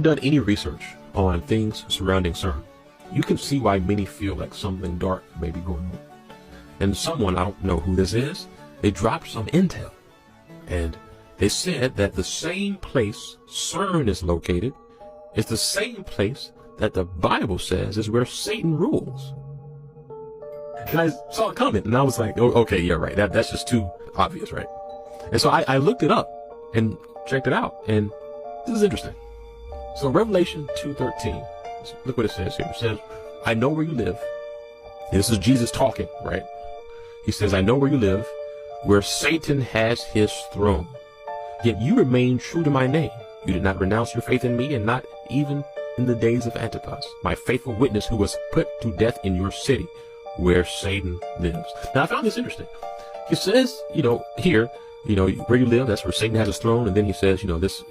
Done any research on things surrounding Cern, you can see why many feel like something dark may be going on. And someone, I don't know who this is, they dropped some intel. And they said that the same place Cern is located is the same place that the Bible says is where Satan rules. And I saw a comment and I was like, oh, okay, yeah, right. That's just too obvious, right? And so I looked it up and checked it out. And this is interesting. So Revelation 2:13, look what it says here. It says, I know where you live. And this is Jesus talking, right? He says, I know where you live, where Satan has his throne. Yet you remain true to my name. You did not renounce your faith in me, and not even in the days of Antipas, my faithful witness who was put to death in your city, where Satan lives. Now, I found this interesting. It says, here, where you live, that's where Satan has his throne. And then he says, this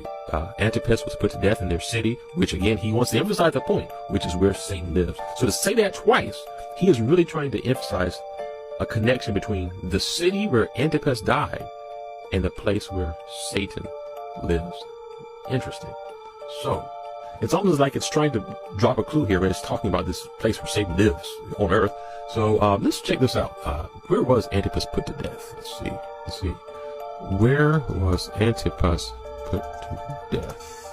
Antipas was put to death in their city, which again, he wants to emphasize the point, which is where Satan lives. So to say that twice, he is really trying to emphasize a connection between the city where Antipas died and the place where Satan lives. Interesting. So it's almost like it's trying to drop a clue here when it's talking about this place where Satan lives on earth. So let's check this out. Where was Antipas put to death? Let's see. Where was Antipas put to death?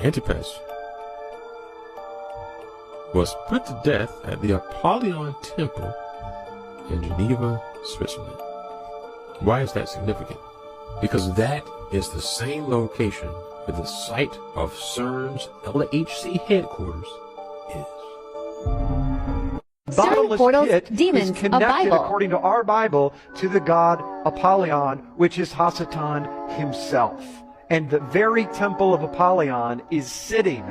Antipas was put to death at the Apollyon Temple in Geneva, Switzerland. Why is that significant? Because that is the same location where the site of CERN's LHC headquarters is. Bottomless portals, pit demons, is connected, a Bible. according to our Bible, to the god Apollyon, which is Hasatan himself. And the very temple of Apollyon is sitting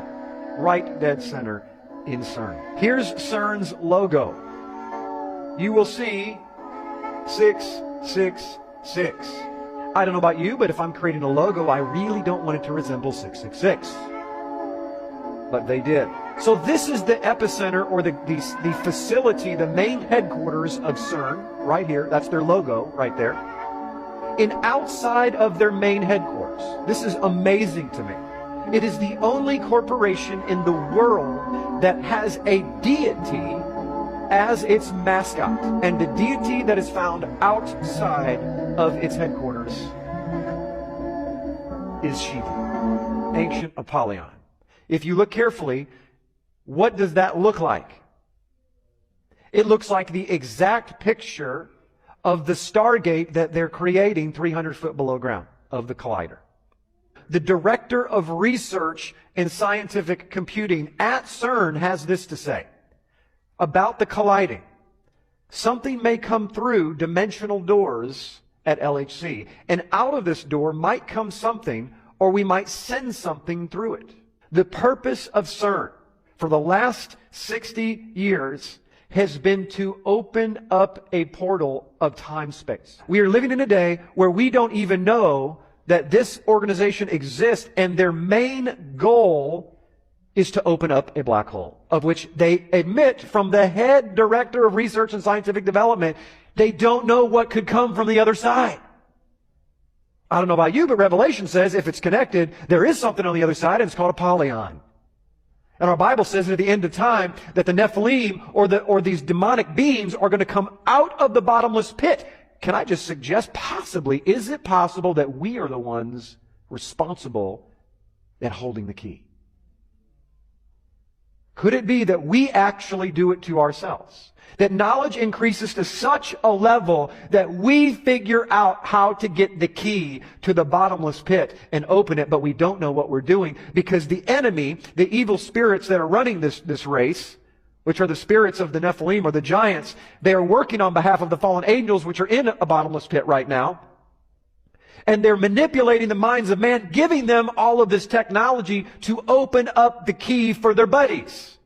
right dead center in CERN. Here's CERN's logo. You will see 666. I don't know about you, but if I'm creating a logo, I really don't want it to resemble 666. But they did. So this is the epicenter, or the facility, the main headquarters of CERN, right here. That's their logo right there. And outside of their main headquarters, this is amazing to me. It is the only corporation in the world that has a deity as its mascot. And the deity that is found outside of its headquarters is Shiva, ancient Apollyon. If you look carefully, what does that look like? It looks like the exact picture of the Stargate that they're creating 300 foot below ground of the collider. The director of research and scientific computing at CERN has this to say about the colliding. Something may come through dimensional doors at LHC, and out of this door might come something, or we might send something through it. The purpose of CERN for the last 60 years has been to open up a portal of time-space. We are living in a day where we don't even know that this organization exists, and their main goal is to open up a black hole, of which they admit from the head director of research and scientific development, they don't know what could come from the other side. I don't know about you, but Revelation says if it's connected, there is something on the other side, and it's called Apollyon. And our Bible says that at the end of time that the Nephilim or these demonic beings are going to come out of the bottomless pit. Can I just suggest possibly, is it possible that we are the ones responsible at holding the key? Could it be that we actually do it to ourselves? That knowledge increases to such a level that we figure out how to get the key to the bottomless pit and open it, but we don't know what we're doing because the enemy, the evil spirits that are running this race, which are the spirits of the Nephilim or the giants, they are working on behalf of the fallen angels, which are in a bottomless pit right now. And they're manipulating the minds of man, giving them all of this technology to open up the key for their buddies.